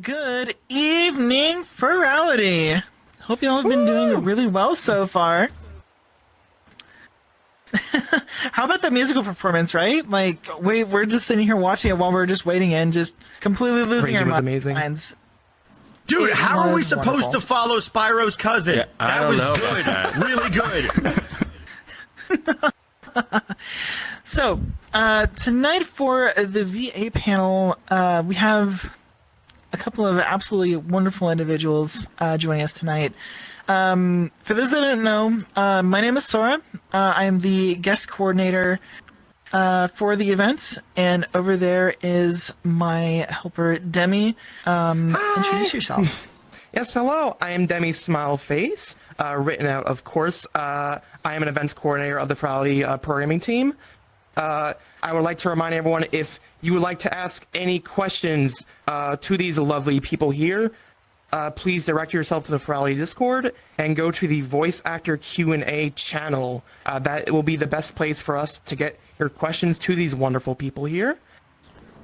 Good evening, Furality. Hope y'all have been doing really well so far. How about the musical performance, right? Like, we're just sitting here watching it while we're just waiting in, just completely losing our minds. Dude, how are we supposed to follow Spyro's cousin? Yeah, that was good. Really good. So, tonight for the VA panel, we have a couple of absolutely wonderful individuals joining us tonight. For those that don't know, my name is Sora. I am the guest coordinator for the events, and over there is my helper, Demmy. Introduce yourself. Yes, hello. I am Demmy Smileface, written out, of course. I am an events coordinator of the Furality programming team. I would like to remind everyone, if you would like to ask any questions to these lovely people here, please direct yourself to the Furality Discord and go to the voice actor Q&A channel. That will be the best place for us to get your questions to these wonderful people here.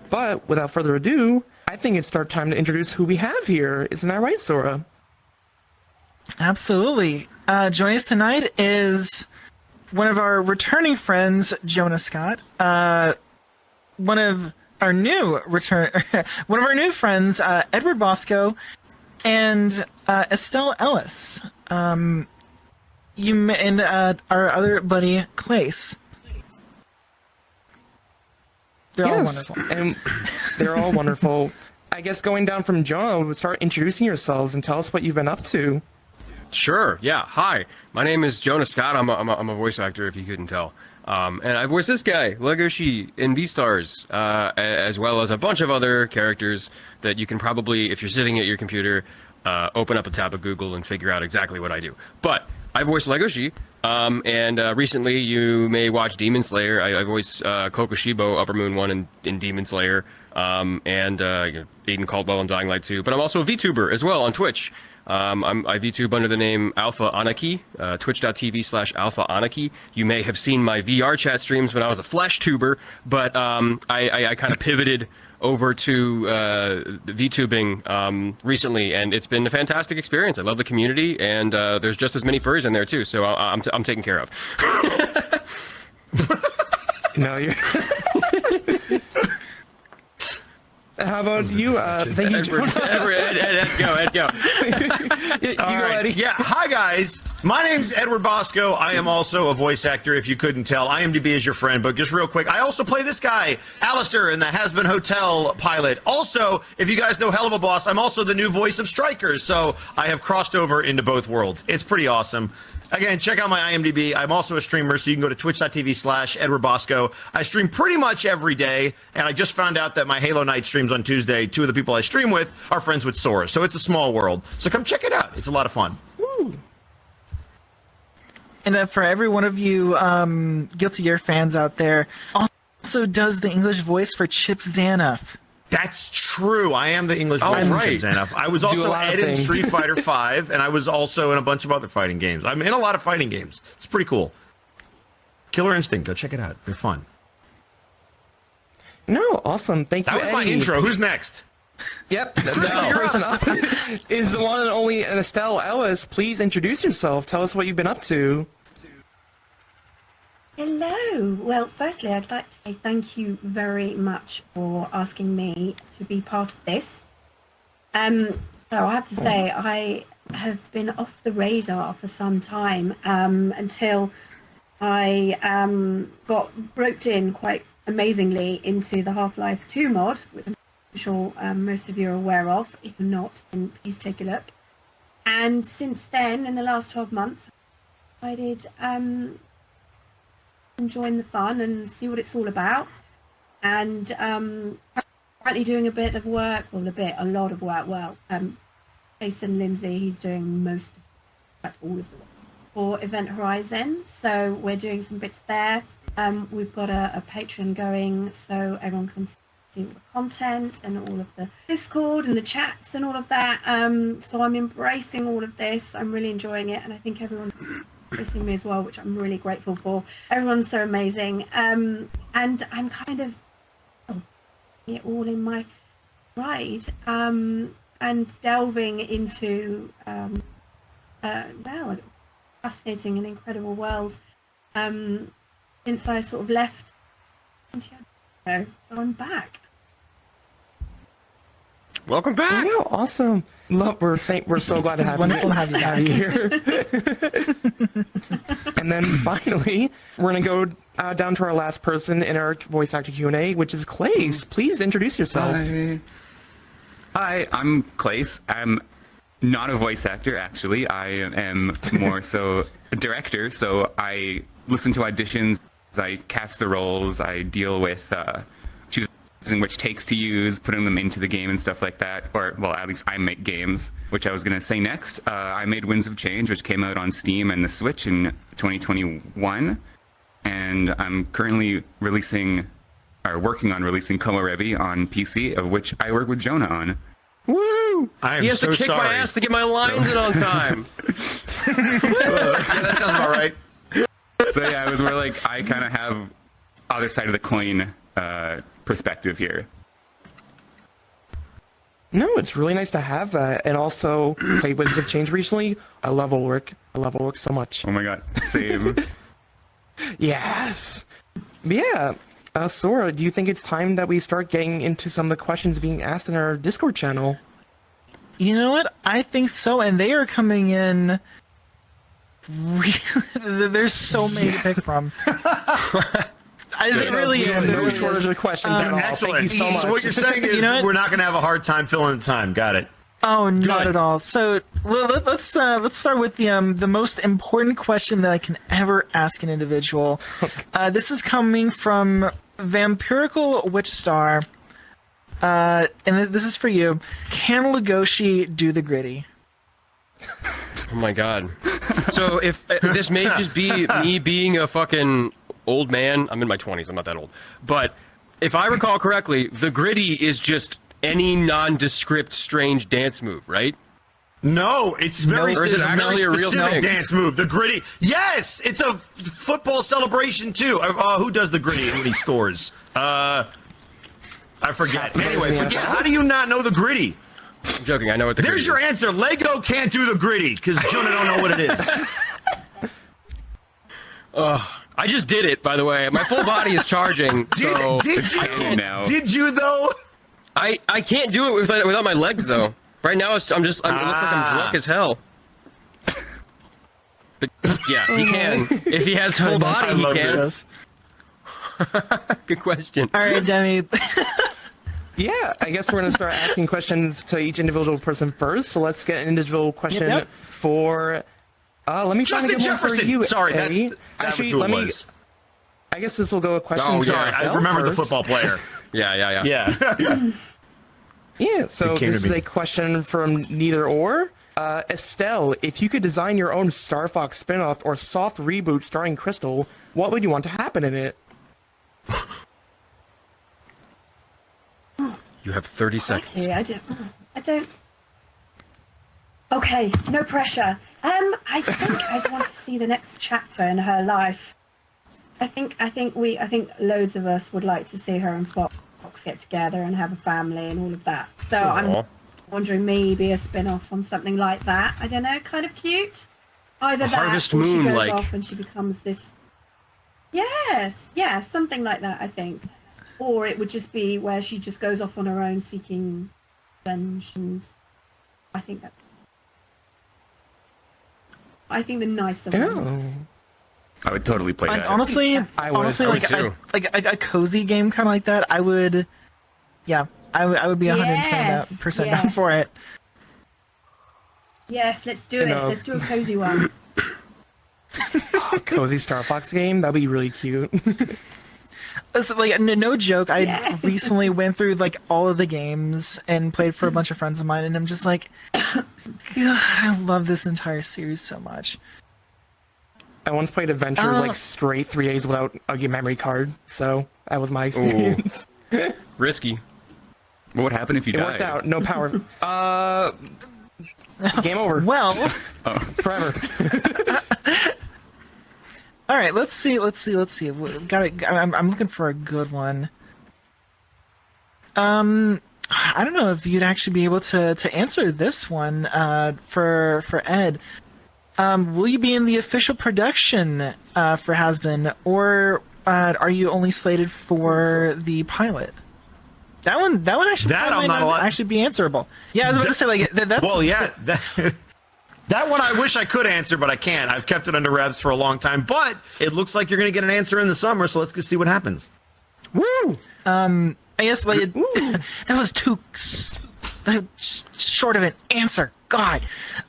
But without further ado, I think it's start time to introduce who we have here. Isn't that right, Sora? Absolutely. Joining us tonight is one of our returning friends, Jonah Scott. One of our new friends, Edward Bosco, and Estelle Ellis. And our other buddy, Klace. They're all wonderful. And they're all wonderful. I guess going down from Jonah, we'll start introducing yourselves and tell us what you've been up to. Sure. Yeah. Hi. My name is Jonah Scott. I'm a voice actor, if you couldn't tell. And I voice this guy, Legoshi in Beastars, as well as a bunch of other characters that you can probably, if you're sitting at your computer, open up a tab of Google and figure out exactly what I do. But I voice Legoshi, and recently you may watch Demon Slayer. I voice Kokushibo, Upper Moon 1 in Demon Slayer, and Aiden Caldwell in Dying Light 2. But I'm also a VTuber as well on Twitch. I VTube under the name Alpha Anarchy, twitch.tv/Alpha Anarchy. You may have seen my VR chat streams when I was a Flash tuber, but I kind of pivoted over to VTubing recently, and it's been a fantastic experience. I love the community, and there's just as many furries in there too, so I'm taken care of. No, you're... How about you? Thank you, Jonah. Ed, go. Yeah, hi guys. My name's Edward Bosco. I am also a voice actor, if you couldn't tell. IMDb is your friend, but just real quick, I also play this guy, Alistair, in the Has-Been Hotel pilot. Also, if you guys know Hell of a Boss, I'm also the new voice of Strikers, so I have crossed over into both worlds. It's pretty awesome. Again, check out my IMDb. I'm also a streamer, so you can go to twitch.tv/Edward Bosco. I stream pretty much every day, and I just found out that my Halo Night streams on Tuesday. Two of the people I stream with are friends with Sora, so it's a small world. So come check it out. It's a lot of fun. Woo. And for every one of you Guilty Gear fans out there, also does the English voice for Chip Zanuff. That's true. I am the English voice of Chip Zanuff. I was also Ed in Street Fighter V, and I was also in a bunch of other fighting games. I'm in a lot of fighting games. It's pretty cool. Killer Instinct. Go check it out. They're fun. No, awesome. Thank you, That was my Eddie. intro. Who's next? Yep. The person up is the one and only Estelle Ellis. Please introduce yourself. Tell us what you've been up to. Hello. Well, firstly, I'd like to say thank you very much for asking me to be part of this. So I have to say, I have been off the radar for some time until I got roped in quite amazingly into the Half-Life 2 mod, which I'm sure most of you are aware of. If you're not, then please take a look. And since then, in the last 12 months, I decided join the fun and see what it's all about. And currently doing a bit of work, well, a lot of work. Well, Jason Lindsay, he's doing most, in fact, all of the work for Event Horizon. So we're doing some bits there. We've got a Patreon going, so everyone can see all the content and all of the Discord and the chats and all of that. So I'm embracing all of this. I'm really enjoying it, and I think everyone listening to me as well, which I'm really grateful for. Everyone's so amazing, and I'm kind of it all in my ride. and delving into a fascinating and incredible world since I sort of left Santiago. So I'm back. Welcome back. Yeah, awesome. We're so glad to have wonderful to have you have you here. And then finally, we're gonna go down to our last person in our voice actor Q&A, which is Klace. Please introduce yourself. Hi, I'm Klace. I'm not a voice actor, actually. I am more so a director. So I listen to auditions, I cast the roles, I deal with choosing which takes to use, putting them into the game and stuff like that. Or, well, at least I make games, which I was going to say next. I made Winds of Change, which came out on Steam and the Switch in 2021. And I'm currently working on releasing Komorebi on PC, of which I work with Jonah on. Woo! I am He has so to kick sorry. my ass to get my lines in on time. Yeah, that sounds about right. So yeah, we're like, I kind of have other side of the coin perspective here. No, it's really nice to have that. And also, played Winds of Change recently. I love Ulrich. I love Ulrich so much. Oh my god, same. Yes. Yeah. Sora, do you think it's time that we start getting into some of the questions being asked in our Discord channel? You know what? I think so, and they are coming in. There's so many to pick from. It really We is. have It no really shortage is. of questions at all. Excellent. Thank you so much. So what you're saying is You know what? we're not going to have a hard time filling the time. Got it. Oh, not Good. at all. So let's start with the most important question that I can ever ask an individual. This is coming from Vampirical Witch Star, and this is for you. Can Legoshi do the gritty? Oh my god. So if this may just be me being a fucking old man. I'm in my 20s. I'm not that old. But if I recall correctly, the gritty is just any nondescript strange dance move, right? No, it's very, Or is it it's a actually a very real specific thing? dance move. The gritty. Yes, it's a football celebration too. Who does the gritty when he scores? I forget. Anyway, forget. How do you not know the gritty? I'm joking. I know what the There's gritty your is. answer. Lego can't do the gritty because Jonah don't know what it is. I just did it, by the way. My full body is charging, so Now. Did you though? I can't do it without my legs though. Right now, it looks like I'm drunk as hell. But yeah, he can. If he has full body, he love can. this. Good question. All right, Demmy. Yeah, I guess we're going to start asking questions to each individual person first. So let's get an individual question Yep. for. Let me try to Justin get one for Jefferson. you, Sorry, Eddie. that Actually, was who let it me. was. I guess this will go a question. Oh, for yeah. I Estelle remember the first. football player. Yeah. Yeah. Yeah, so It came this to is me. a question from neither or. Estelle, if you could design your own Star Fox spin-off or soft reboot starring Krystal, what would you want to happen in it? You have 30 seconds. Okay, I don't. Okay, no pressure. I think I'd want to see the next chapter in her life. I think loads of us would like to see her and Fox get together and have a family and all of that. So Aw. I'm wondering maybe a spin-off on something like that. I don't know, kind of cute. Either that Harvest or she Moon, goes like. off and she becomes this. Yes, something like that. I think, or it would just be where she just goes off on her own seeking revenge, and I think that's. I think the nicer one. Oh. I would totally play that. Honestly, I would. honestly, I would like too. a cozy game kind of like that. I would. Yeah, I would be 120% down Yes. for it. Yes, let's do You it. know. Let's do a cozy one. A cozy Star Fox game? That'd be really cute. Listen, like no joke. I Yeah. recently went through like all of the games and played for a bunch of friends of mine, and I'm just like, God, I love this entire series so much. I once played Adventures like straight 3 days without a memory card, so that was my experience. Risky. What would happen if you It died? worked out. No power. Game over. Well, Forever. all right. Let's see. I'm looking for a good one. I don't know if you'd actually be able to answer this one for Ed. Will you be in the official production for Has-Been, or are you only slated for the pilot? That one actually might not actually be answerable. Yeah, I was about to say like that's. Well, yeah, that one I wish I could answer, but I can't. I've kept it under wraps for a long time, but it looks like you're going to get an answer in the summer, so let's go see what happens. Woo! I guess like that was too short of an answer. God.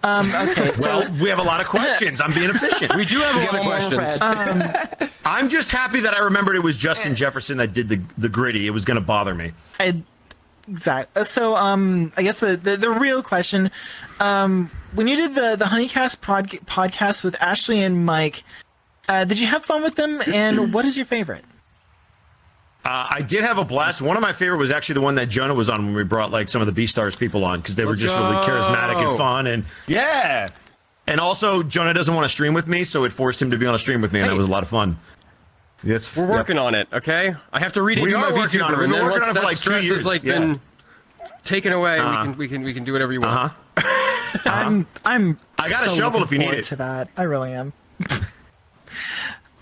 Okay. So well, we have a lot of questions. I'm being efficient. We do have a lot of questions. I'm just happy that I remembered it was Justin Jefferson that did the gritty. It was going to bother me. Exactly. So I guess the real question, when you did the Honeycast podcast with Ashley and Mike, did you have fun with them? And what is your favorite? I did have a blast. One of my favorite was actually the one that Jonah was on when we brought like some of the Beastars people on, because they were just really charismatic and fun, and yeah. And also Jonah doesn't want to stream with me, so it forced him to be on a stream with me, and that was a lot of fun. Yes, we're working on it. Okay, I have to read it. We in are my working on it. We've been working on it for like 2 years. Has, like, been taken away. We can do whatever you want. I got a shovel if you need it. To that, I really am.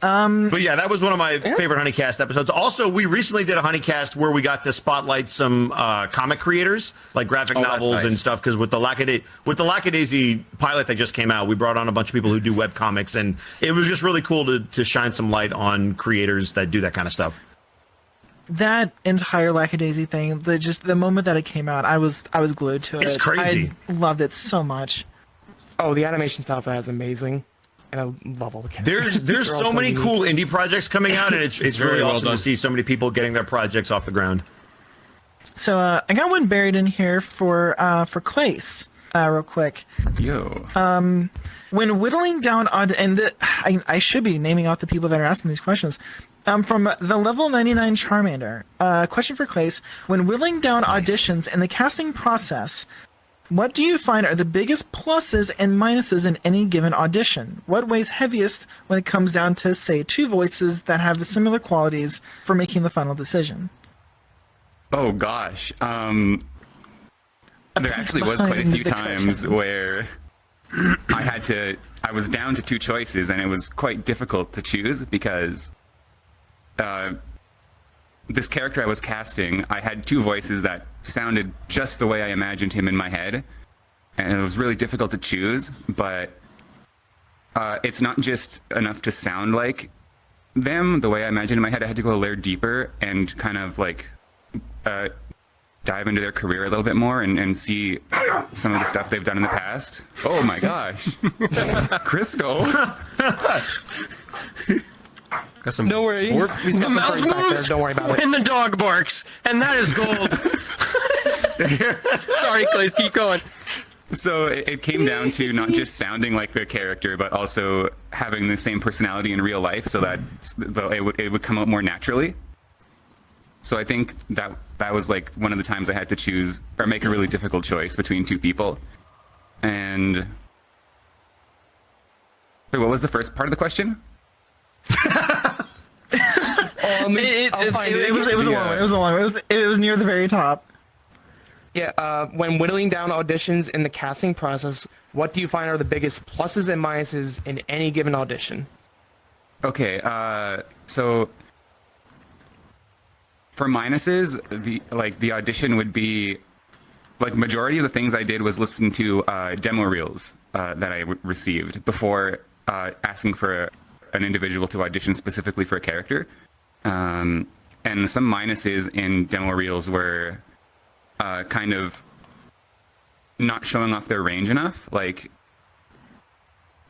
But yeah, that was one of my favorite Honeycast episodes. Also, we recently did a Honeycast where we got to spotlight some comic creators, like graphic novels and stuff. Because with the Lackadaisy pilot that just came out, we brought on a bunch of people who do web comics, and it was just really cool to shine some light on creators that do that kind of stuff. That entire Lackadaisy thing, the moment that it came out, I was glued to it. It's crazy. I loved it so much. Oh, the animation style for that is amazing. And I love all the characters. There's so many cool indie projects coming out, and it's really awesome to see so many people getting their projects off the ground. So I got one buried in here for Klace, real quick. Yo. When whittling down I should be naming off the people that are asking these questions. From the level 99 Charmander, question for Klace: when whittling down auditions in the casting process, what do you find are the biggest pluses and minuses in any given audition? What weighs heaviest when it comes down to, say, two voices that have similar qualities for making the final decision? Oh gosh. There actually was quite a few times where I was down to two choices, and it was quite difficult to choose because this character I was casting, I had two voices that sounded just the way I imagined him in my head, and it was really difficult to choose, but it's not just enough to sound like them the way I imagined in my head. I had to go a layer deeper and kind of like dive into their career a little bit more and see some of the stuff they've done in the past. Oh my gosh. Krystal. Got some. Don't worry. The mouth moves Don't worry about it. when the dog barks, and that is gold. Sorry, Klace, keep going. So it came down to not just sounding like the character, but also having the same personality in real life, so that it would come out more naturally. So I think that was like one of the times I had to choose or make a really difficult choice between two people. And wait, what was the first part of the question? It was a long one. It was near the very top. Yeah, when whittling down auditions in the casting process, what do you find are the biggest pluses and minuses in any given audition? Okay, so for minuses, the audition would be like majority of the things I did was listen to demo reels that I received before asking for an individual to audition specifically for a character. And some minuses in demo reels were kind of not showing off their range enough. Like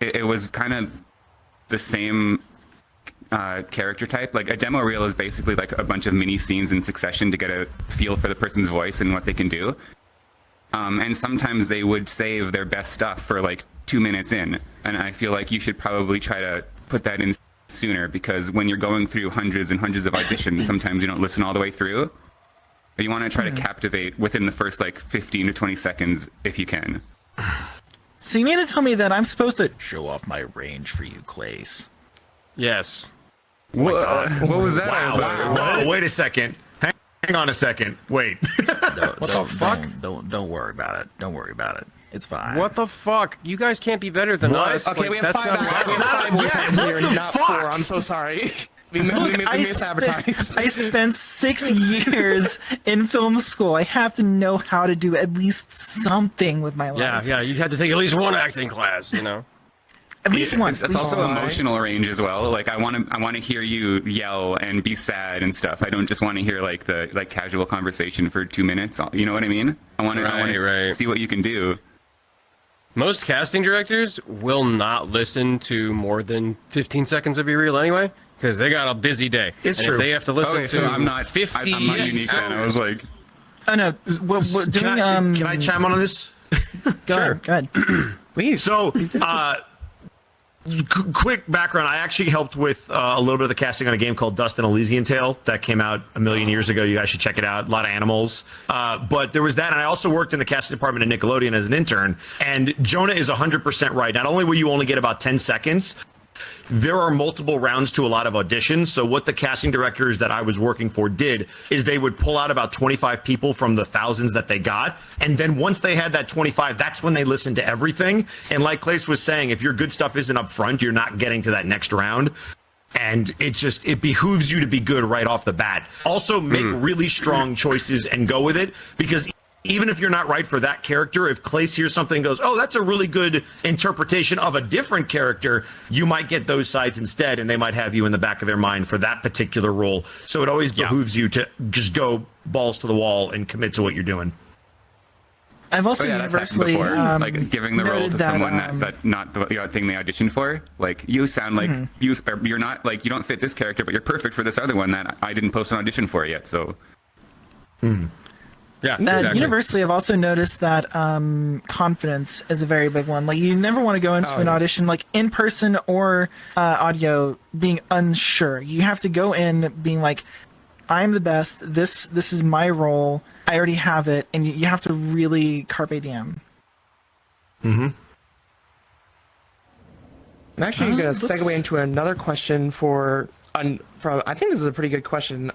it was kind of the same character type. Like a demo reel is basically like a bunch of mini scenes in succession to get a feel for the person's voice and what they can do. And sometimes they would save their best stuff for like 2 minutes in. And I feel like you should probably try to put that in sooner, because when you're going through hundreds and hundreds of auditions, sometimes you don't listen all the way through. But you want to try to captivate within the first like 15 to 20 seconds if you can. So you mean to tell me that I'm supposed to show off my range for you, Klace? Yes. What was that? Wow. Whoa, wait a second. Hang on a second. Wait. What the fuck? Don't worry about it. Don't worry about it. It's fine. What the fuck? You guys can't be better than us. Okay, Like, we have that's five voice actors here, not four. I'm so sorry. We misadvertised. I spent 6 years in film school. I have to know how to do at least something with my life. Yeah, you had to take at least one acting class, you know. At least one. It's also emotional range as well. Like I want to hear you yell and be sad and stuff. I don't just want to hear like the casual conversation for 2 minutes. You know what I mean? I want to see what you can do. Most casting directors will not listen to more than 15 seconds of your reel anyway, because they got a busy day. It's and true. If they have to listen to so I'm not 50. I'm not unique then. I was like, Oh no, we're doing. Can I chime on this? Go ahead. Please. So, quick background. I actually helped with a little bit of the casting on a game called Dust and Elysian Tale that came out a million years ago. You guys should check it out. A lot of animals. But there was that, and I also worked in the casting department at Nickelodeon as an intern. And Jonah is 100% right. Not only will you only get about 10 seconds, there are multiple rounds to a lot of auditions. So what the casting directors that I was working for did is they would pull out about 25 people from the thousands that they got. And then once they had that 25, that's when they listened to everything. And like Klace was saying, if your good stuff isn't up front, you're not getting to that next round. And it behooves you to be good right off the bat. Also make really strong choices and go with it, because even if you're not right for that character, if Klace hears something and goes, oh, that's a really good interpretation of a different character, you might get those sides instead, and they might have you in the back of their mind for that particular role. So it always behooves you to just go balls to the wall and commit to what you're doing. I've also that's happened universally before. Like giving the role to someone that not the thing they auditioned for. Like you sound like you're not, like you don't fit this character, but you're perfect for this other one that I didn't post an audition for yet. So. Yeah, exactly. Universally, I've also noticed that confidence is a very big one. Like, you never want to go into an audition, like in person or audio, being unsure. You have to go in being like, I'm the best. This is my role. I already have it, and you have to really carpe diem. I'm actually going to segue into another question from. I think this is a pretty good question.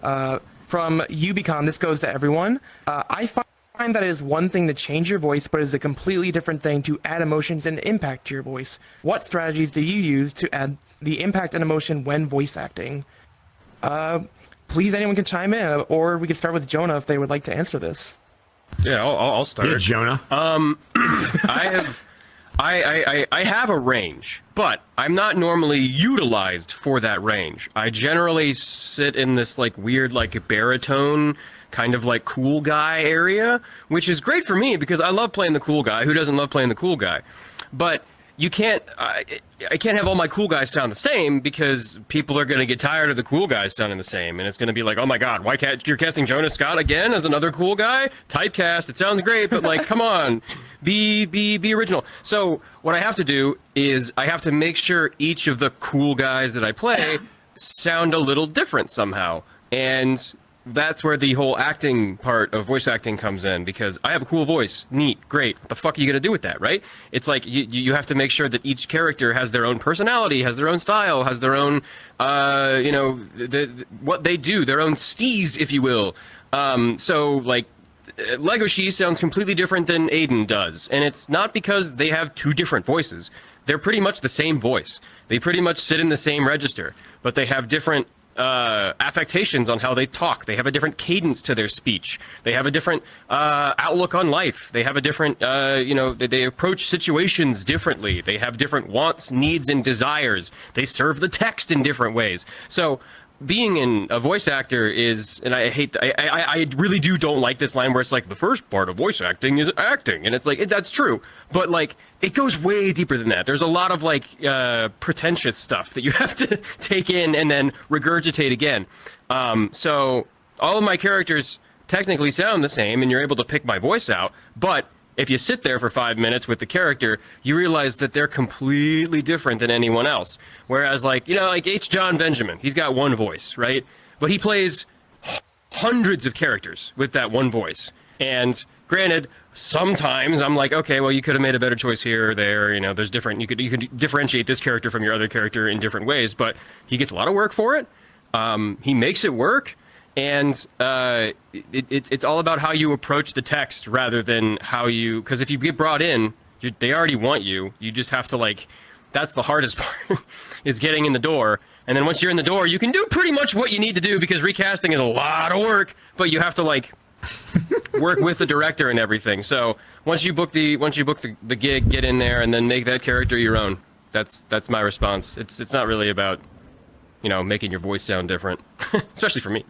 From Ubicon, this goes to everyone. I find that it is one thing to change your voice, but it is a completely different thing to add emotions and impact to your voice. What strategies do you use to add the impact and emotion when voice acting? Please, anyone can chime in, or we can start with Jonah if they would like to answer this. Yeah, I'll start. Yeah, Jonah. I have a range, but I'm not normally utilized for that range. I generally sit in this like weird like baritone kind of like cool guy area, which is great for me because I love playing the cool guy. Who doesn't love playing the cool guy? But you can't, I can't have all my cool guys sound the same, because people are going to get tired of the cool guys sounding the same, and it's going to be like, oh my god, why can't you're casting Jonah Scott again as another cool guy? Typecast, it sounds great, but like, come on, be original. So what I have to do is I have to make sure each of the cool guys that I play sound a little different somehow, and that's where the whole acting part of voice acting comes in, because I have a cool voice. Neat, great. What the fuck are you gonna do with that, right? It's like you have to make sure that each character has their own personality, has their own style, has their own, what they do, their own steez, if you will. So like, Legoshi sounds completely different than Aiden does, and it's not because they have two different voices. They're pretty much the same voice. They pretty much sit in the same register, but they have different affectations on how they talk. They have a different cadence to their speech. They have a different outlook on life. They have a different, they approach situations differently. They have different wants, needs, and desires. They serve the text in different ways. So being a voice actor is, and I really don't like this line where it's like, the first part of voice acting is acting. And it's like, that's true. But like, it goes way deeper than that. There's a lot of like pretentious stuff that you have to take in and then regurgitate again. So all of my characters technically sound the same, and you're able to pick my voice out. But if you sit there for 5 minutes with the character, you realize that they're completely different than anyone else. Whereas like, like H. John Benjamin, he's got one voice, right? But he plays hundreds of characters with that one voice. And granted, sometimes I'm like, okay, well, you could have made a better choice here or there. There's different, you could differentiate this character from your other character in different ways, but he gets a lot of work for it. He makes it work. and it's all about how you approach the text rather than how you. Because if you get brought in, they already want you. You just have to like. That's the hardest part, is getting in the door. And then once you're in the door, you can do pretty much what you need to do because recasting is a lot of work. But you have to like work with the director and everything. So once you book the gig, get in there and then make that character your own. That's my response. It's not really about, you know, making your voice sound different, especially for me.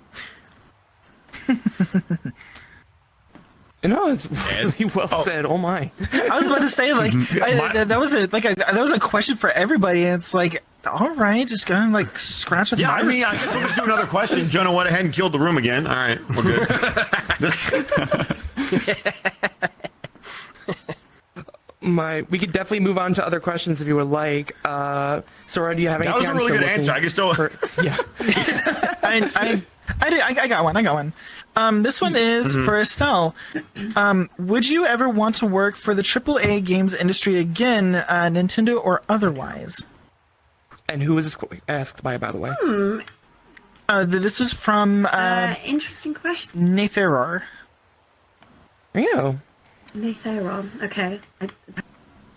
No, it's really well said. Oh my! I was about to say like that was a question for everybody, and it's like, all right, just go and like scratch with. Yeah, my I mean, I guess we'll just do another question. Jonah went ahead and killed the room again. All right, we're good. We could definitely move on to other questions if you would like. Sora, do you have anything? That was a really good answer. I can still. Yeah. I got one. This one is for Estelle. Would you ever want to work for the AAA games industry again, Nintendo or otherwise? And who was this asked by the way? This is from Interesting question. Natharar. Yeah. Natharon. Okay. I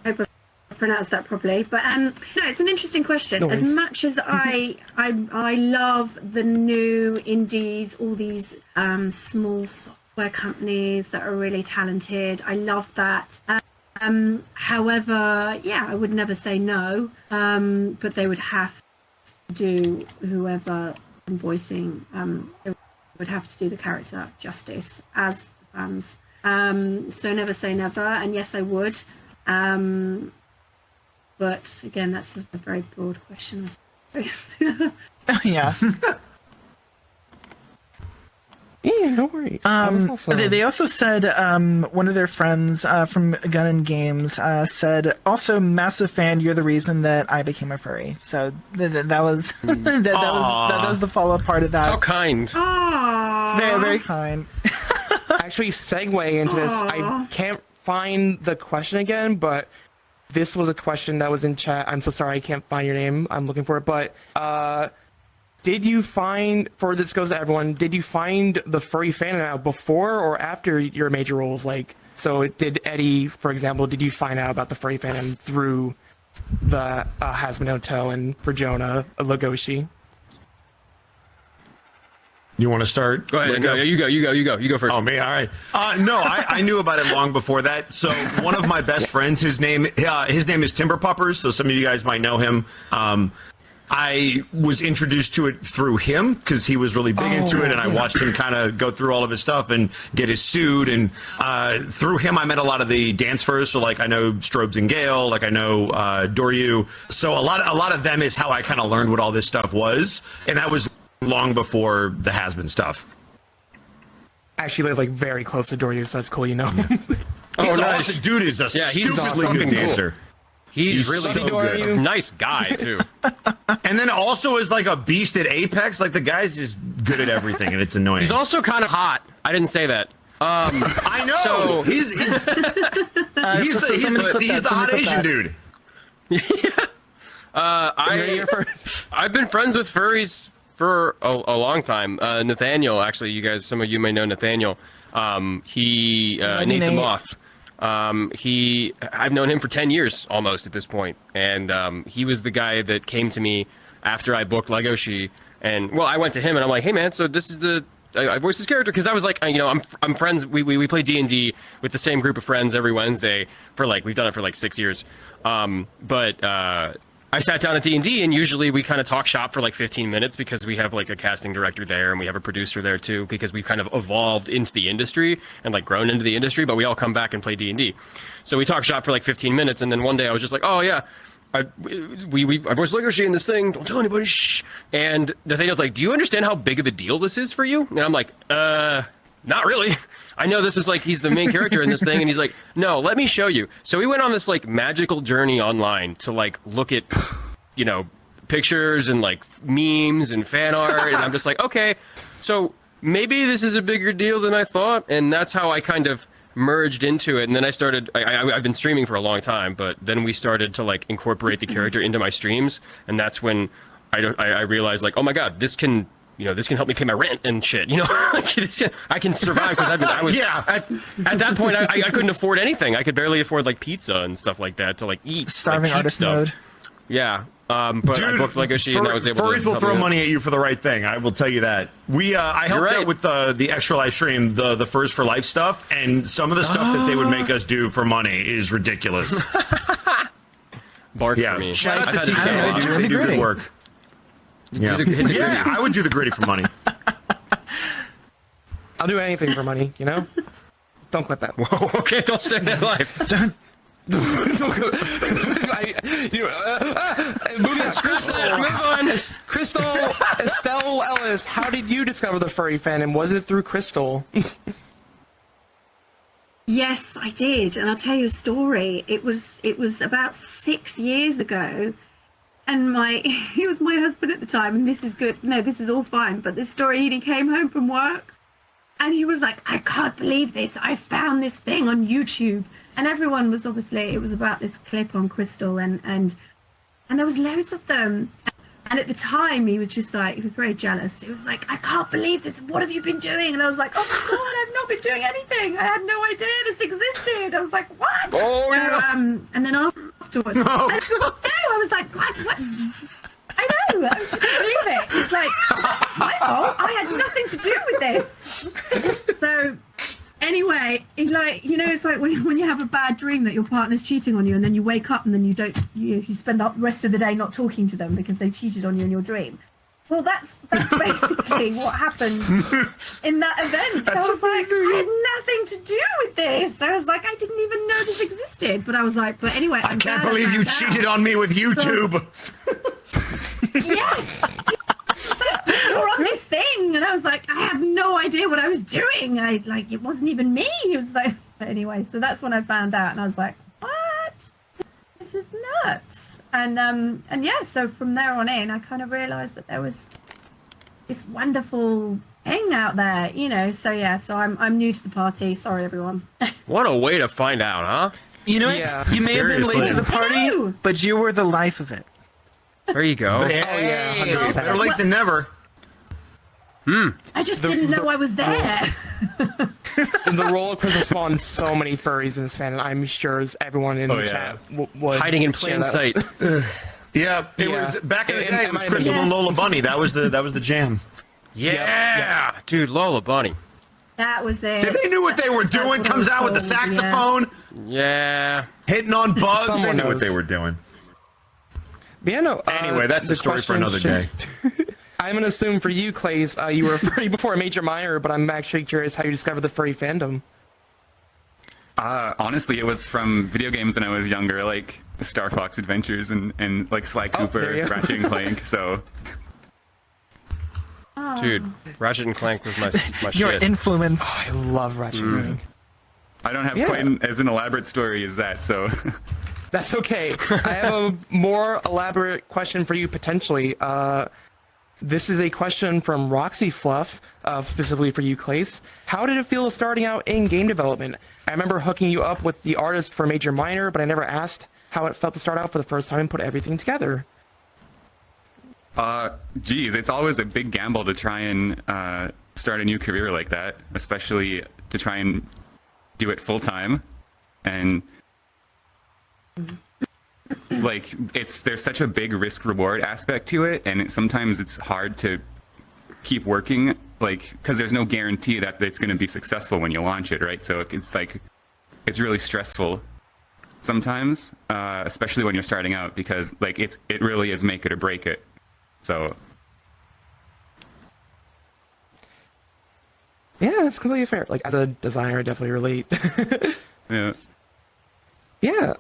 hope I pronounced that properly. But no, it's an interesting question. No As worries. much as I love the new indies, all these small software companies that are really talented. I love that. However, yeah, I would never say no. But they would have to do whoever I'm voicing. They would have to do the character justice as the fans. So never say never, and yes, I would. But again, that's a very broad question. I suppose. Yeah. Yeah, no worries. They also said one of their friends from Gun and Games said, also massive fan. You're the reason that I became a furry. So that was that was the follow up part of that. How kind. Aww. Very very kind. Actually, segue into this. I can't find the question again, but this was a question that was in chat. I'm so sorry, I can't find your name. I'm looking for it. But did you find, for this goes to everyone, did you find the furry fan out before or after your major roles? Like, so did Eddie, for example, did you find out about the furry fandom through the Hasbin Hotel and for Jonah, Legoshi? You want to start? Go ahead. Go. You go first. Oh, me? All right. No, I knew about it long before that. So one of my best friends, his name is Timber Puppers. So some of you guys might know him. I was introduced to it through him because he was really big into it, and I watched him kind of go through all of his stuff and get his suit. And through him, I met a lot of the dance furs. So like I know Strobes and Gale, like I know Doryu. So a lot of them is how I kind of learned what all this stuff was, and that was long before the Has-Been stuff. I actually live like very close to Doryu, so that's cool, you know. He's nice. awesome. Dude is a he's stupidly awesome. good dancer. He's really so good. good. Nice guy too. And then also is like a beast at Apex. Like the guy's just good at everything, and it's annoying. He's also kind of hot. I didn't say that. I know. So- He's the hot Asian dude. I've been friends with furries for a long time. Nathaniel, actually, some of you may know Nathaniel. He Nate the Moth. I've known him for 10 years almost at this point, and he was the guy that came to me after I booked Legoshi, and well, I went to him and I'm like, hey man, so this is I voiced this character because I was like, I'm friends. We play D&D with the same group of friends every Wednesday for like we've done it for like 6 years, but I sat down at D&D and usually we kind of talk shop for like 15 minutes because we have like a casting director there and we have a producer there too because we've kind of evolved into the industry and like grown into the industry, but we all come back and play D&D. So we talk shop for like 15 minutes and then one day I was just like, oh yeah, I voiced Legoshi in this thing, don't tell anybody, shh. And Nathaniel's like, do you understand how big of a deal this is for you? And I'm like, not really. I know this is like, he's the main character in this thing. And he's like, no, let me show you. So we went on this like magical journey online to like look at, pictures and like memes and fan art. And I'm just like, okay, so maybe this is a bigger deal than I thought. And that's how I kind of merged into it. And then I started, I've been streaming for a long time, but then we started to like incorporate the character into my streams. And that's when I realized like, oh my God, this can, this can help me pay my rent and shit. I can survive because I was at that point I couldn't afford anything. I could barely afford like pizza and stuff like that to like eat. Starving like, cheap artist stuff. mode. Yeah. But Dude, I booked Legoshi and I was able to. Furries will help throw me out. money at you for the right thing. I will tell you that. I helped out with the extra live stream, the Furs for Life stuff, and some of the stuff that they would make us do for money is ridiculous. Bark for me. Shout out to I've had TK. They do good work. Yeah. Hit the Yeah, I would do the gritty for money. I'll do anything for money, Don't clip that. Whoa, okay, don't say that live. Moving on, Krystal, Estelle, Ellis, how did you discover the furry fandom? Was it through Krystal? Yes, I did, and I'll tell you a story. It was about 6 years ago, and he was my husband at the time, and this is good. No, this is all fine. But this story, he came home from work, and he was like, "I can't believe this! I found this thing on YouTube." And everyone was it was about this clip on Krystal, and there was loads of them. And at the time, he was just like, he was very jealous. He was like, "I can't believe this. What have you been doing?" And I was like, "Oh my God, I've not been doing anything. I had no idea this existed." I was like, "What?" Oh, yeah. And then afterwards, I was like, "What? I know. I just couldn't believe it. It's like, that's my fault. I had nothing to do with this." So anyway, it's like when you have a bad dream that your partner's cheating on you, and then you wake up and then you spend the rest of the day not talking to them because they cheated on you in your dream. Well, that's basically what happened in that event. So I was like, I had nothing to do with this. I was like, I didn't even know this existed. But I was like, but anyway, I can't believe you cheated on me with YouTube. Yes. You're on this thing, and I was like, I have no idea what I was doing. It wasn't even me. It was like, but anyway, so that's when I found out, and I was like, what? This is nuts. And yeah, so from there on in, I kind of realized that there was this wonderful thing out there, So yeah, so I'm new to the party. Sorry, everyone. What a way to find out, huh? You know what? Yeah. You may have been late to the party, but you were the life of it. There you go. yeah, 100%. Better late than never. I just didn't know I was there. The roller coaster spawned so many furries in this fandom. I'm sure as everyone in the chat would Hiding in share plain that. sight. Yeah, it was back in the day. It was Krystal and Lola Bunny. That was the jam. Yeah, dude, Lola Bunny. That was it. They knew what they were doing. Comes out with the saxophone, Yeah. hitting on bugs. They Someone knew what knows. they were doing. But yeah, no. Anyway, that's a story for another day. I'm gonna assume for you, Klace, you were a furry before Manger Minor, but I'm actually curious how you discovered the furry fandom. Honestly, it was from video games when I was younger, like the Star Fox Adventures and like Sly Cooper, Ratchet and Clank. So, Dude, Ratchet and Clank was my Your shit. influence. I love Ratchet and Clank. I don't have quite as an elaborate story as that. So, That's okay. I have a more elaborate question for you potentially. This is a question from Roxy Fluff, specifically for you, Klace. How did it feel starting out in game development? I remember hooking you up with the artist for Manger Minor, but I never asked how it felt to start out for the first time and put everything together. geez, it's always a big gamble to try and start a new career like that, especially to try and do it full time, and like there's such a big risk reward aspect to it, and sometimes it's hard to keep working, like, because there's no guarantee that it's going to be successful when you launch it, right? So it's like it's really stressful sometimes, especially when you're starting out, because like it really is make it or break it. So yeah, that's completely fair. Like, as a designer, I definitely relate. yeah. Yeah,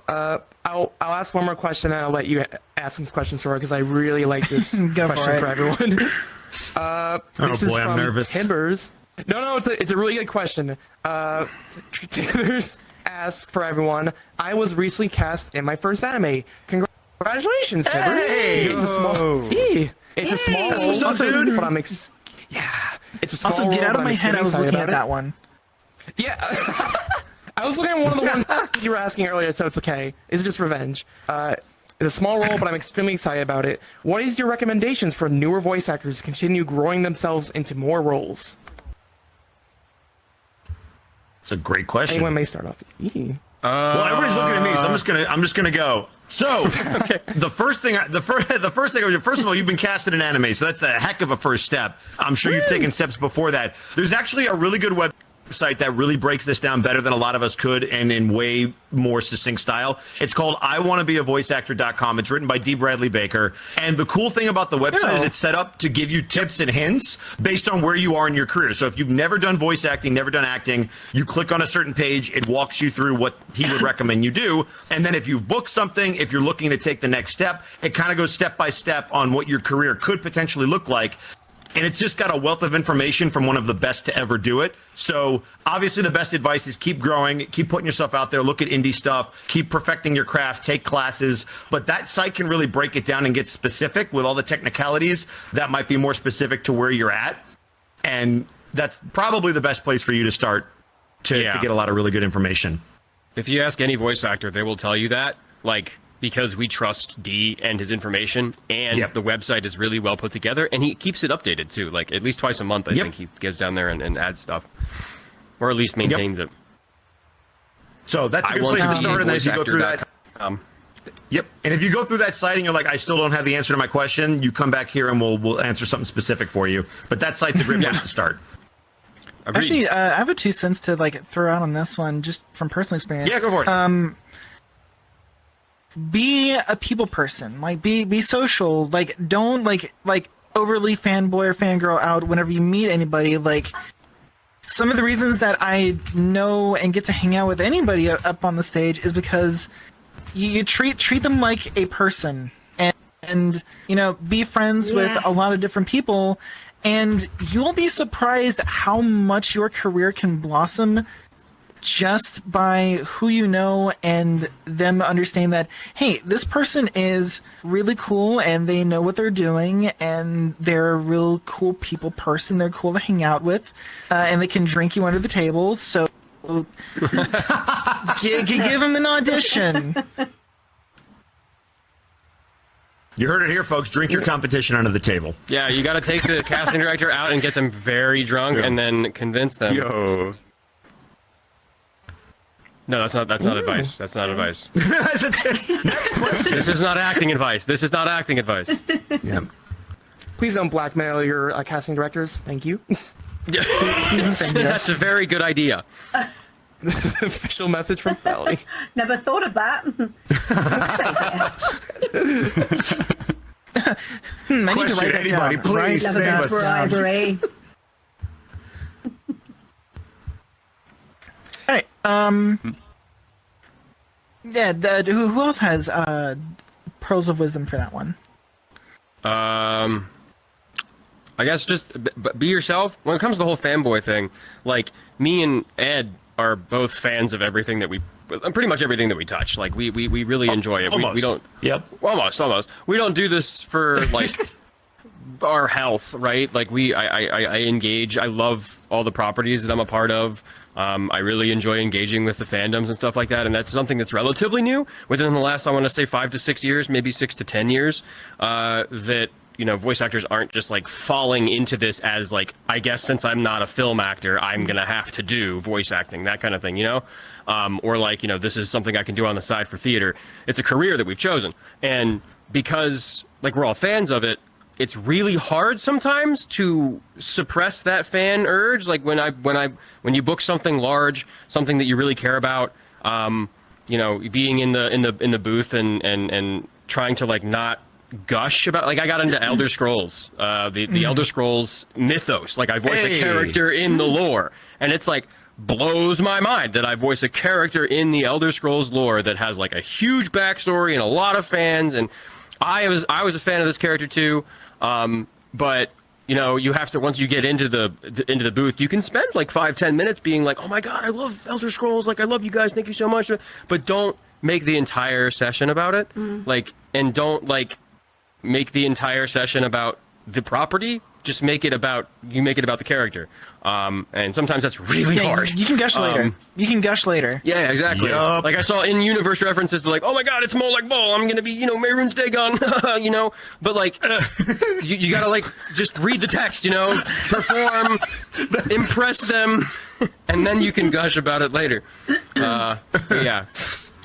I'll ask one more question, and I'll let you ask some questions for her, because I really like this Go question for everyone. This is boy, I'm from nervous. Timbers. No, it's a really good question. Timbers asks for everyone, I was recently cast in my first anime. Congratulations, Timbers. Hey! It's a small, it's a small That's what's up, role, dude. but it's a small Also, get role, out but of my I'm head. I was extremely looking excited at that about one. it. Yeah. I was looking at one of the ones you were asking earlier, so it's okay. It's just revenge. It's a small role, but I'm extremely excited about it. What is your recommendations for newer voice actors to continue growing themselves into more roles? It's a great question. Anyone may start off. Well, everybody's looking at me, so I'm just gonna go. So, the first thing first of all, you've been casted in anime, so that's a heck of a first step. I'm sure you've taken steps before that. There's actually a really good website that really breaks this down better than a lot of us could, and in way more succinct style. It's called iwannabeavoiceactor.com. It's written by D. Bradley Baker. And the cool thing about the website is it's set up to give you tips and hints based on where you are in your career. So if you've never done voice acting, never done acting, you click on a certain page, it walks you through what he would recommend you do. And then if you've booked something, if you're looking to take the next step, it kind of goes step by step on what your career could potentially look like. And it's just got a wealth of information from one of the best to ever do it. So obviously the best advice is keep growing, keep putting yourself out there, look at indie stuff, keep perfecting your craft, take classes. But that site can really break it down and get specific with all the technicalities that might be more specific to where you're at. And that's probably the best place for you to start to get a lot of really good information. If you ask any voice actor, they will tell you that, like, because we trust D and his information, and the website is really well put together, and he keeps it updated too, like at least twice a month. I think he goes down there and adds stuff, or at least maintains it. So that's a good place to start, and then if you go through that, and if you go through that site and you're like, I still don't have the answer to my question, you come back here and we'll answer something specific for you. But that site's a great place to start. Actually, I have a 2 cents to like throw out on this one, just from personal experience. Yeah, go for it. Be a people person. Like, be social. Like, don't like overly fanboy or fangirl out whenever you meet anybody. Like, some of the reasons that I know and get to hang out with anybody up on the stage is because you treat them like a person, and you know, be friends with a lot of different people, and you'll be surprised how much your career can blossom just by who you know, and them understand that, hey, this person is really cool and they know what they're doing, and they're a real cool people person. They're cool to hang out with, and they can drink you under the table. So give them an audition. You heard it here, folks. Drink your competition under the table. Yeah, you got to take the casting director out and get them very drunk, and then convince them. Yo. No, that's not advice. That's not advice. Next question. This is not acting advice. This is not acting advice. Yeah. Please don't blackmail your casting directors. Thank you. That's a very good idea. Official message from Furality. Never thought of that. I need to Question, write that anybody, down. please Never save that us. bribery. All right. Yeah. Who else has pearls of wisdom for that one? I guess just be yourself. When it comes to the whole fanboy thing, like, me and Ed are both fans of everything that pretty much everything that we touch. Like, we really enjoy it. Almost. We don't. Yep. Almost. We don't do this for like our health, right? Like, I engage. I love all the properties that I'm a part of. I really enjoy engaging with the fandoms and stuff like that, and that's something that's relatively new within the last, I want to say, 5 to 6 years, maybe 6 to 10 years. That, you know, voice actors aren't just like falling into this as like, I guess since I'm not a film actor, I'm gonna have to do voice acting, that kind of thing, you know, or like, you know, this is something I can do on the side for theater. It's a career that we've chosen, and because like we're all fans of it, it's really hard sometimes to suppress that fan urge. Like when you book something large, something that you really care about, you know, being in the booth and trying to like not gush about, like, I got into Elder Scrolls, the Elder Scrolls mythos. Like, I voice a character in the lore, and it's like blows my mind that I voice a character in the Elder Scrolls lore that has like a huge backstory and a lot of fans, and I was a fan of this character too. But you know, you have to, once you get into the booth, you can spend like 5-10 minutes being like, oh my god, I love Elder Scrolls, like, I love you guys, thank you so much, but don't make the entire session about it. Like, and don't like make the entire session about the property, just make it about the character. And sometimes that's really hard. You can gush later. You can gush later. Yeah, exactly. Yup. Like I saw in-universe references to like, oh my god, it's Molech Ball. I'm gonna be, Mehrunes Dagon, But like, you gotta like just read the text, perform, impress them, and then you can gush about it later. But yeah,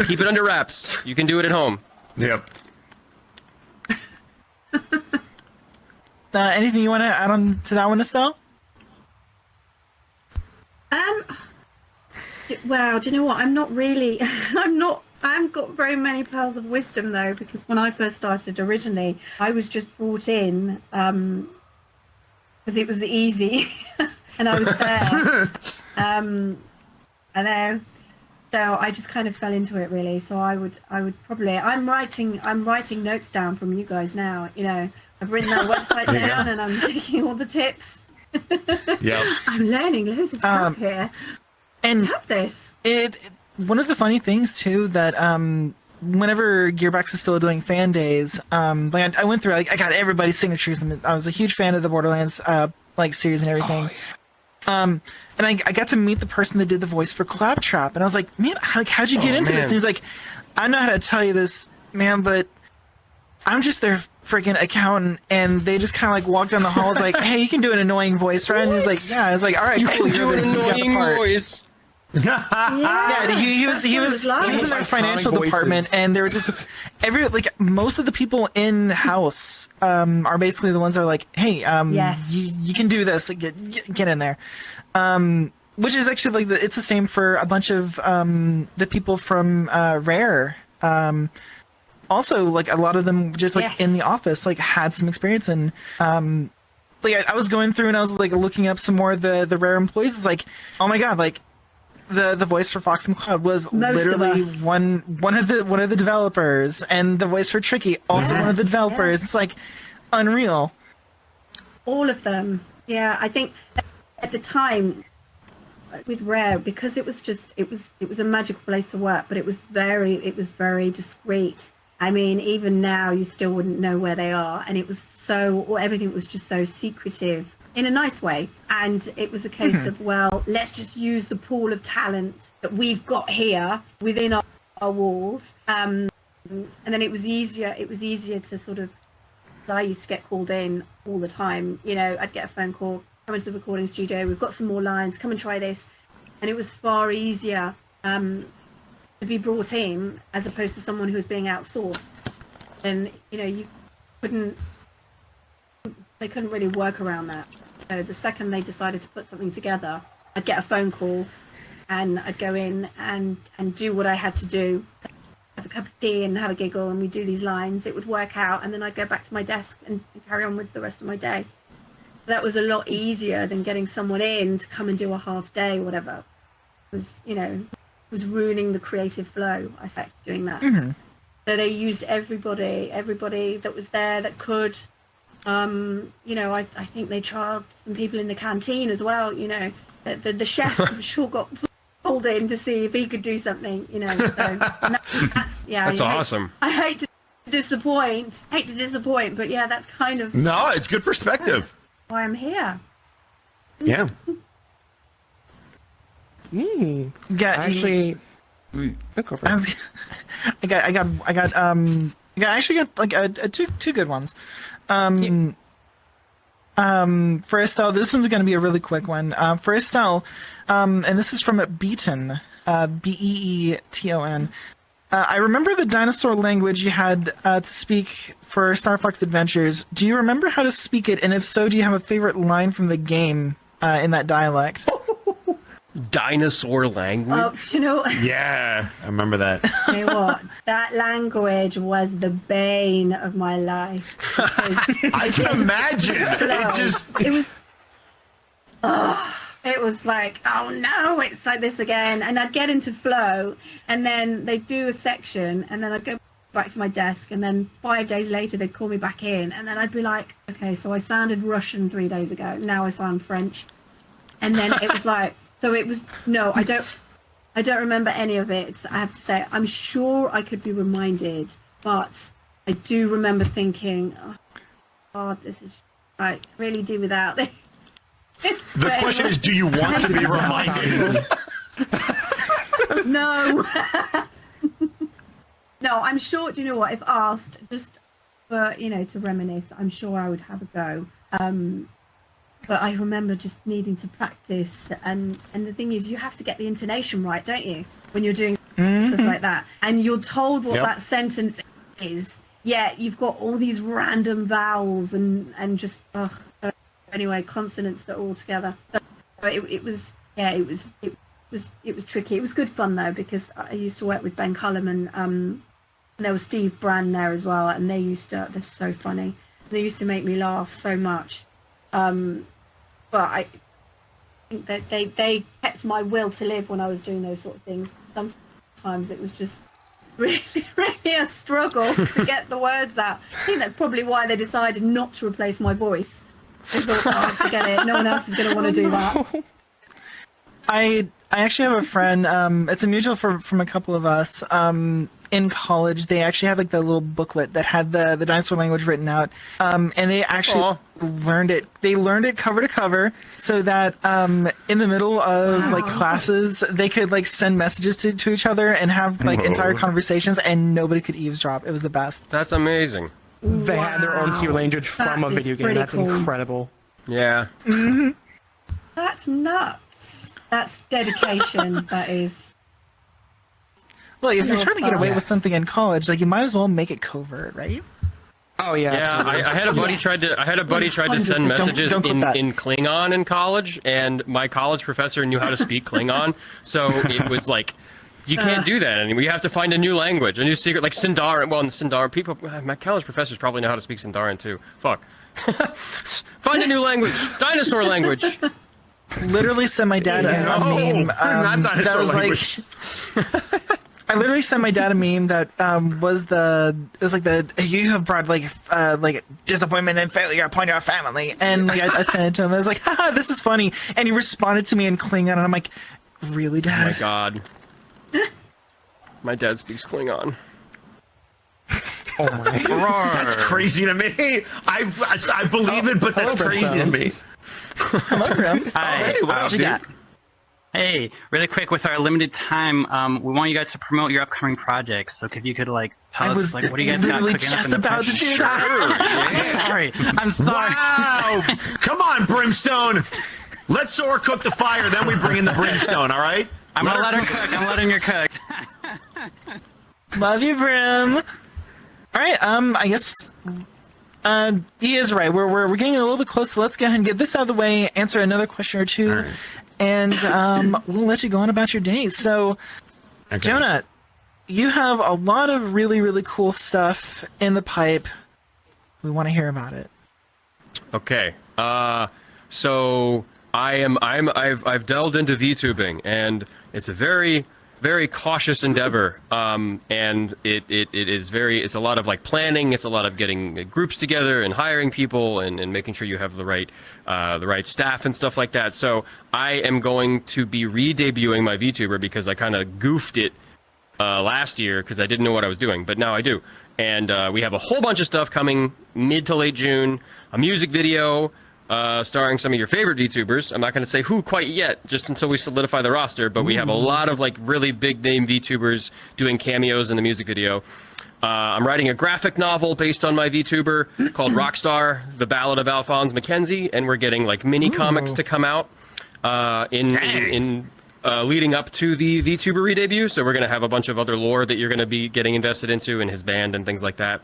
keep it under wraps. You can do it at home. Yep. Anything you want to add on to that one, Estelle? Well, do you know what? I'm not really. I haven't got very many pearls of wisdom though, because when I first started originally, I was just brought in because it was easy, and I was there. I know. So I just kind of fell into it really. So I would probably. I'm writing notes down from you guys now. I've written our website down, and I'm taking all the tips. Yep. I'm learning loads of stuff here. And I love this. One of the funny things too that whenever Gearbox was still doing fan days, I went through I got everybody's signatures, and I was a huge fan of the Borderlands series and everything. And I got to meet the person that did the voice for Claptrap, and I was like, man, how'd you get into this? And he's like, I know how to tell you this, man, but I'm just their freaking accountant, and they just kind of walk down the hall. It's like, hey, you can do an annoying voice, right? And he's like, yeah. I was like, all right, cool. Do an annoying voice. Yeah, he was in their financial department, and they were just most of the people in house are basically the ones that are like, hey, yes. you can do this, get in there. Which is actually it's the same for a bunch of the people from Rare. Also, a lot of them just yes. in the office had some experience, and I was going through and I was looking up some more of the Rare employees. It's like, oh my god, the voice for Fox McCloud was literally one of the developers, and the voice for Tricky also one of the developers. It's unreal. All of them. Yeah, I think at the time with Rare, because it was a magical place to work, but it was very discreet. I mean, even now you still wouldn't know where they are, and it was everything was just so secretive in a nice way. And it was a case of, well, let's just use the pool of talent that we've got here within our walls. And then it was easier to sort of, I used to get called in all the time. I'd get a phone call, come into the recording studio, we've got some more lines, come and try this. And it was far easier to be brought in as opposed to someone who was being outsourced. And they couldn't really work around that. So the second they decided to put something together, I'd get a phone call, and I'd go in and do what I had to do, have a cup of tea and have a giggle, and we'd do these lines. It would work out, and then I'd go back to my desk and carry on with the rest of my day. That was a lot easier than getting someone in to come and do a half day or whatever. It was ruining the creative flow, I think, doing that. Mm-hmm. So they used everybody that was there that could. I think they tried some people in the canteen as well. The chef I'm sure got pulled in to see if he could do something. So that's awesome. I hate to disappoint, but yeah, that's kind of No, it's good perspective. why I'm here. Yeah. Actually, I actually got two good ones. For Estelle, this one's going to be a really quick one. For Estelle, and this is from Beaton, Beeton. I remember the dinosaur language you had to speak for Star Fox Adventures. Do you remember how to speak it? And if so, do you have a favorite line from the game in that dialect? Dinosaur language? Yeah, I remember that. You know what? That language was the bane of my life. I can imagine. It was like, oh no, it's like this again. And I'd get into flow, and then they'd do a section, and then I'd go back to my desk, and then 5 days later they'd call me back in, and then I'd be like, okay, so I sounded Russian 3 days ago, now I sound French. And then it was like, so it was, no, I don't remember any of it, I have to say. I'm sure I could be reminded, but I do remember thinking, oh God, this is I really do without this. The question is, do you want to be reminded? No. No, I'm sure, do you know what, if asked, just for, to reminisce, I'm sure I would have a go. But I remember just needing to practice, and the thing is, you have to get the intonation right, don't you, when you're doing stuff like that, and you're told what that sentence is, yet you've got all these random vowels and just anyway, consonants that are all together. So it was tricky. It was good fun though, because I used to work with Ben Cullum, and there was Steve Brand there as well, and they're so funny. They used to make me laugh so much. But I think that they kept my will to live when I was doing those sort of things. Sometimes it was just really, really a struggle to get the words out. I think that's probably why they decided not to replace my voice. They thought, forget it, no one else is going to want to do that. I actually have a friend, it's a mutual from a couple of us, in college. They actually had like the little booklet that had the dinosaur language written out, and they actually learned it cover to cover, so that in the middle of like classes they could like send messages to each other and have like entire conversations, and nobody could eavesdrop. It was the best. That's amazing. They had their own secret language from a video game. That's cool. incredible. Yeah. That's nuts. That's dedication. That is. Well, if you're trying to get away with something in college, like you might as well make it covert, right? Oh yeah. Yeah, I had a buddy tried to send messages in Klingon in college, and my college professor knew how to speak Klingon, so it was like, you can't do that anymore. You have to find a new language, a new secret, like Sindarin. Well, Sindarin people, my college professors probably know how to speak Sindarin too. Fuck. Find a new language, dinosaur language. Literally sent my dad a meme that was language. like. I literally sent my dad a meme that was like you have brought like disappointment and failure upon your family, and like I sent it to him. I was like, haha, this is funny, and he responded to me in Klingon, and I'm like, really, Dad? Oh my god. My dad speaks Klingon. Oh my god. That's crazy to me. I believe it, but that's crazy to me. Hello, Grim. Hi. Hey, what you got? Hey, really quick, with our limited time, we want you guys to promote your upcoming projects. So if you could tell us what do you guys got cooking up in the about to do that. I'm sorry. Wow! Come on, Brimstone. Let Sora cook the fire, then we bring in the brimstone. All right? I'm gonna let her cook. I'm letting her cook. Love you, Brim. All right. I guess he is right. We're getting a little bit close. So let's go ahead and get this out of the way. Answer another question or two. All right. And we'll let you go on about your day. So, Okay. Jonah, you have a lot of really, really cool stuff in the pipe. We want to hear about it. Okay. So I've delved into VTubing, and it's a very, very cautious endeavor. And it's a lot of like planning. It's a lot of getting groups together and hiring people and making sure you have the right staff and stuff like that. So I am going to be re-debuting my VTuber because I kind of goofed it last year because I didn't know what I was doing, but now I do. And we have a whole bunch of stuff coming mid to late June, a music video starring some of your favorite VTubers. I'm not going to say who quite yet, just until we solidify the roster, but we have a lot of like really big name VTubers doing cameos in the music video. I'm writing a graphic novel based on my VTuber called Rockstar, The Ballad of Alphonse Mackenzie, and we're getting like mini comics to come out in leading up to the VTuber re-debut. So we're going to have a bunch of other lore that you're going to be getting invested into in his band and things like that.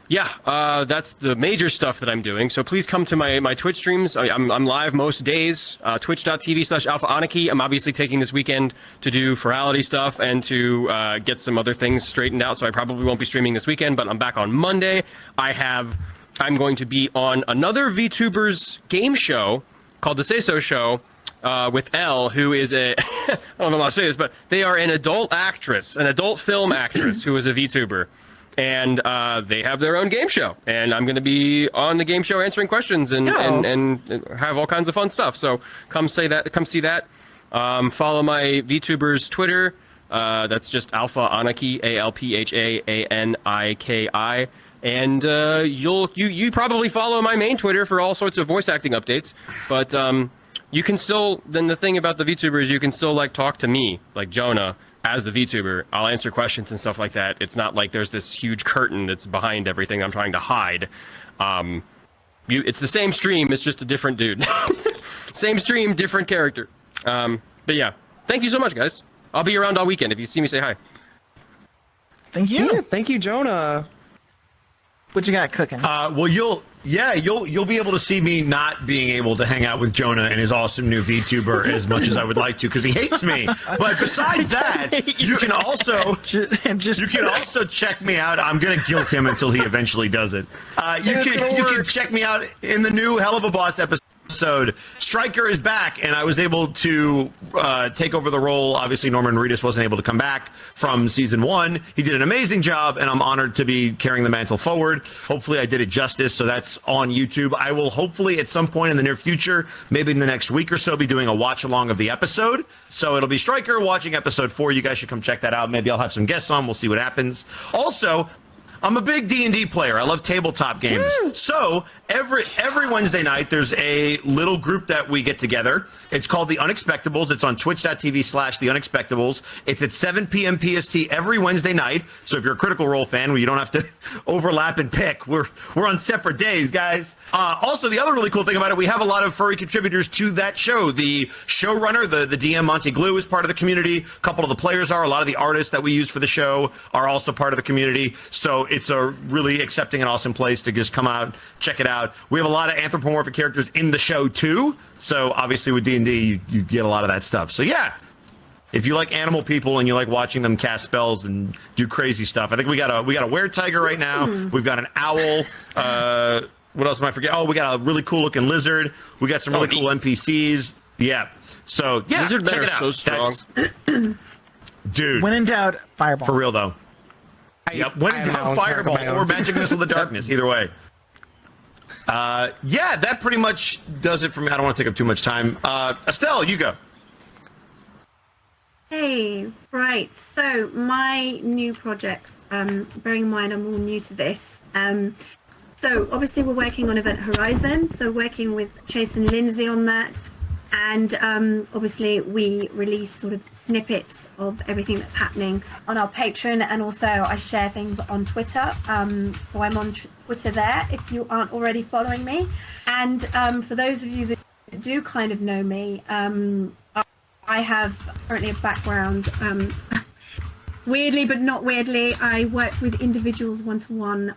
That's the major stuff that I'm doing. So please come to my Twitch streams. I'm live most days, twitch.tv/alphaanarchy. I'm obviously taking this weekend to do Furality stuff and to get some other things straightened out. So I probably won't be streaming this weekend, but I'm back on Monday. I'm going to be on another VTubers game show called The Say So Show with Elle, who is I don't know how to say this, but they are an adult film actress who is a VTuber. And they have their own game show, and I'm going to be on the game show answering questions and have all kinds of fun stuff. So come see that. Follow my VTubers Twitter. That's just Alpha Anarchy, ALPHAANIKI. And you probably follow my main Twitter for all sorts of voice acting updates. But you can still, then the thing about the VTuber is you can still like talk to me, like Jonah, as the VTuber. I'll answer questions and stuff like that. It's not like there's this huge curtain that's behind everything I'm trying to hide. It's the same stream, it's just a different dude. Same stream, different character. But yeah, thank you so much, guys. I'll be around all weekend. If you see me, say hi. Thank you. Yeah, thank you, Jonah. What you got cooking? Well, you'll be able to see me not being able to hang out with Jonah and his awesome new VTuber as much as I would like to because he hates me. But besides that, you can also check me out. I'm gonna guilt him until he eventually does it. You can check me out in the new Hell of a Boss episode. Stryker is back, and I was able to take over the role. Obviously, Norman Reedus wasn't able to come back from season 1. He did an amazing job, and I'm honored to be carrying the mantle forward. Hopefully, I did it justice, so that's on YouTube. I will hopefully, at some point in the near future, maybe in the next week or so, be doing a watch-along of the episode. So it'll be Stryker watching episode 4. You guys should come check that out. Maybe I'll have some guests on. We'll see what happens. Also, I'm a big D&D player. I love tabletop games. So every Wednesday night, there's a little group that we get together. It's called The Unexpectables. It's on twitch.tv/The Unexpectables. It's at 7 p.m. PST every Wednesday night. So if you're a Critical Role fan, well, you don't have to overlap and pick. We're on separate days, guys. Also, the other really cool thing about it, we have a lot of furry contributors to that show. The showrunner, the DM Monty Glue, is part of the community. A couple of the players are. A lot of the artists that we use for the show are also part of the community. So it's a really accepting and awesome place to just come out, check it out. We have a lot of anthropomorphic characters in the show too. So obviously with D&D, you get a lot of that stuff. So yeah, if you like animal people and you like watching them cast spells and do crazy stuff, I think we got a weretiger right now. We've got an owl. What else am I forgetting? Oh, we got a really cool looking lizard. We got some really cool NPCs. Yeah. So yeah, lizard men check are it out. so strong. Dude. When in doubt, fireball. For real though. Yep. When in doubt, fireball or magic missile of the darkness. Either way. Yeah, that pretty much does it for me. I don't want to take up too much time. Estelle, you go. Hey, right. So my new projects, bearing in mind I'm all new to this. So obviously we're working on Event Horizon. So working with Chase and Lindsay on that. And obviously we release sort of snippets of everything that's happening on our Patreon, and also I share things on Twitter. So I'm on Twitter there if you aren't already following me. And for those of you that do kind of know me, I have currently a background, weirdly but not weirdly, I work with individuals one-to-one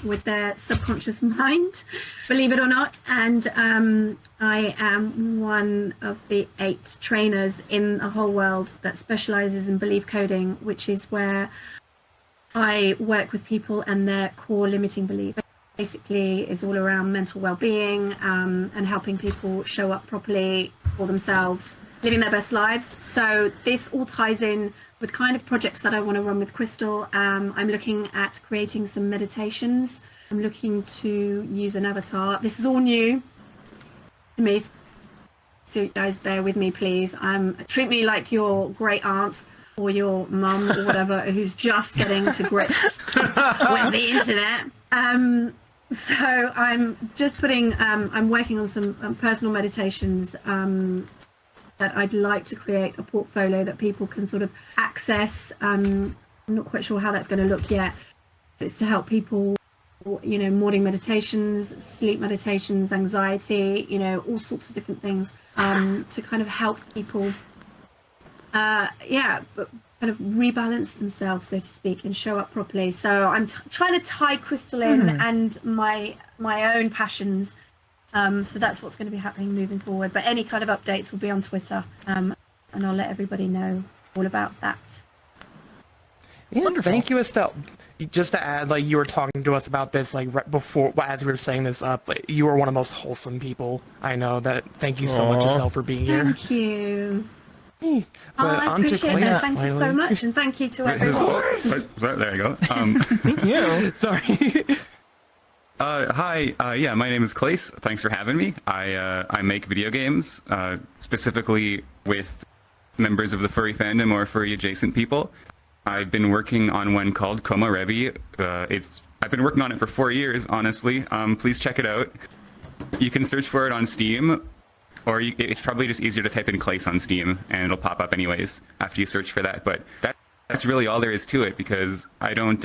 with their subconscious mind, believe it or not, and I am one of the 8 trainers in the whole world that specializes in belief coding, which is where I work with people and their core limiting belief. Basically is all around mental well-being and helping people show up properly for themselves, living their best lives. So this all ties in with kind of projects that I want to run with Krystal. I'm looking at creating some meditations. I'm looking to use an avatar. This is all new to me, so you guys bear with me, please. Treat me like your great aunt or your mum or whatever who's just getting to grips with the internet. So I'm just putting, I'm working on some personal meditations that I'd like to create a portfolio that people can sort of access. I'm not quite sure how that's going to look yet. It's to help people, you know, morning meditations, sleep meditations, anxiety, you know, all sorts of different things to kind of help people, but kind of rebalance themselves, so to speak, and show up properly. So I'm trying to tie Krystal in and my own passions. So that's what's going to be happening moving forward. But any kind of updates will be on Twitter, and I'll let everybody know all about that. Yeah, wonderful. Thank you, Estelle. Just to add, like, you were talking to us about this, like, right before, as we were saying this up, like, you are one of the most wholesome people I know. That. Thank you so much, Estelle, for being here. Thank you. I appreciate that. Thank you so much, and thank you to everyone. There you go. Thank you. Sorry. Hi, yeah, my name is Klace. Thanks for having me. I make video games, specifically with members of the furry fandom or furry adjacent people. I've been working on one called Koma Rebi. It's I've been working on it for 4 years, honestly. Please check it out. You can search for it on Steam, or it's probably just easier to type in Klace on Steam, and it'll pop up anyways after you search for that. But that's really all there is to it, because I don't...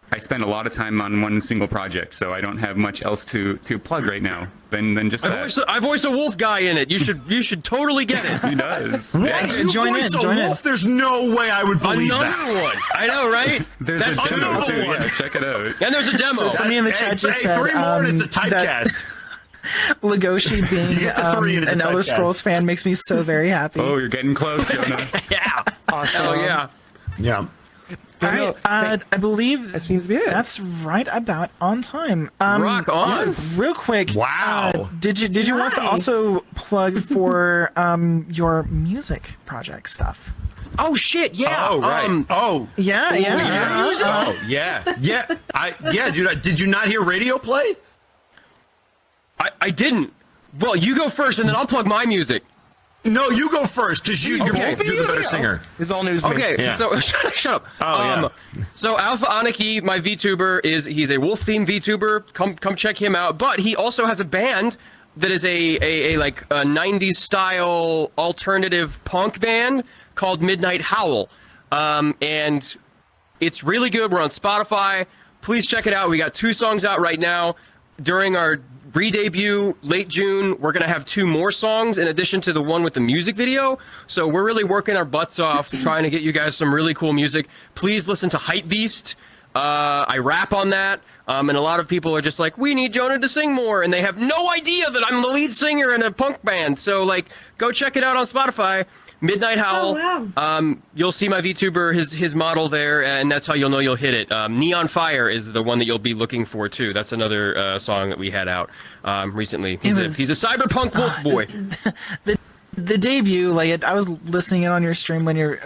I spend a lot of time on one single project, so I don't have much else to plug right now than just that. I voice a wolf guy in it. You should totally get it. He does. What? You voice a wolf? There's no way I would believe Another that. one. I know, right? There's a demo too. Yeah, check it out. And there's a demo. So somebody in the chat just said 3 more and it's a typecast. Legoshi being an Elder Scrolls fan makes me so very happy. Oh, you're getting close, Jonah. Yeah. Awesome. Hell yeah. Yeah. All right, I believe that seems to be it. That's right about on time. Rock on. Also, real quick. Wow. Did you want to also plug for your music project stuff? Oh shit! Yeah. Oh right. Yeah. Dude, did you not hear radio play? I didn't. Well, you go first, and then I'll plug my music. No, you go first, because you're the better singer. It's all news to me. Okay, so shut up. Oh, So Alpha Anarchy, my VTuber, he's a wolf-themed VTuber. Come check him out. But he also has a band that is a 90s style alternative punk band called Midnight Howl. And it's really good. We're on Spotify. Please check it out. We got 2 songs out right now. During our re-debut late June, we're gonna have 2 more songs in addition to the one with the music video. So we're really working our butts off trying to get you guys some really cool music. Please listen to Hype Beast. I rap on that, and a lot of people are just like, we need Jonah to sing more, and they have no idea that I'm the lead singer in a punk band. So like, go check it out on Spotify. Midnight Howl. Oh, wow. You'll see my VTuber, his model there, and that's how you'll know you'll hit it. Neon Fire is the one that you'll be looking for too. That's another song that we had out recently. He's a cyberpunk wolf boy. The debut, I was listening in on your stream when you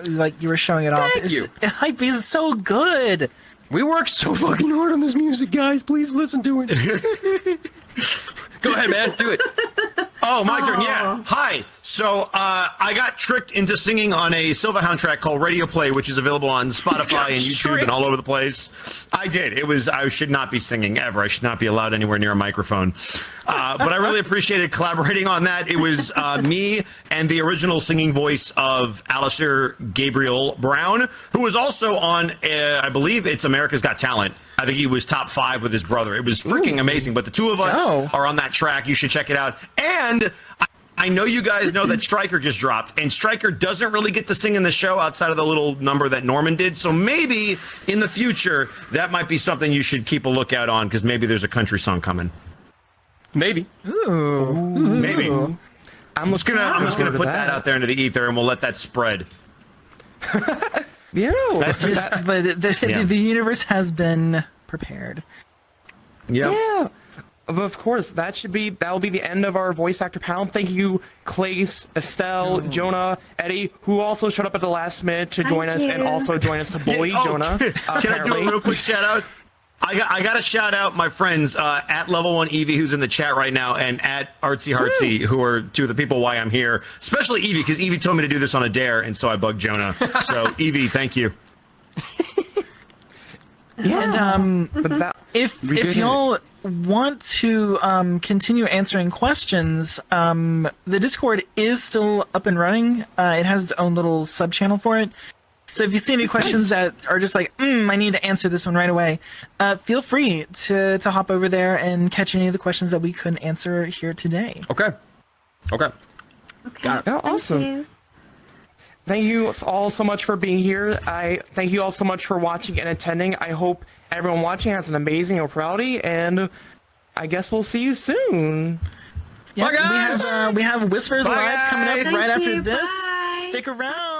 were showing it off. Thank you. Hype is so good. We worked so fucking hard on this music, guys. Please listen to it. Go ahead, man. Do it. Oh, my turn. Yeah. Hi. So I got tricked into singing on a Sylva hound track called Radio Play, which is available on Spotify and YouTube and all over the place. I did. I should not be singing ever. I should not be allowed anywhere near a microphone. But I really appreciated collaborating on that. It was me and the original singing voice of Alistair Gabriel Brown, who was also on, I believe it's America's Got Talent. I think he was top 5 with his brother. It was freaking amazing. But the 2 of us are on that track. You should check it out. And I know you guys know that Stryker just dropped, and Stryker doesn't really get to sing in the show outside of the little number that Norman did. So maybe in the future, that might be something you should keep a lookout on, because maybe there's a country song coming. Maybe. Ooh. Maybe. I'm just gonna put that out there into the ether, and we'll let that spread. The universe has been prepared. Yeah. Of course, that will be the end of our voice actor panel. Thank you, Klace, Estelle, Jonah, Eddie, who also showed up at the last minute to join us and also join us to bully Jonah. Can I do a real quick shout out? I got to shout out my friends at Level 1 Evie, who's in the chat right now, and at Artsy Hartsy, who are 2 of the people why I'm here. Especially Evie, because Evie told me to do this on a dare, and so I bugged Jonah. So Evie, thank you. Yeah. And if y'all want to continue answering questions, the Discord is still up and running. It has its own little sub channel for it. So if you see any questions that are just like, I need to answer this one right away, feel free to hop over there and catch any of the questions that we couldn't answer here today. Okay. Got it. Oh, awesome. Thank you all so much for being here. I thank you all so much for watching and attending. I hope everyone watching has an amazing Furality, and I guess we'll see you soon. Yeah, bye, guys. We have Whispers Live coming up right after this. Bye. Stick around.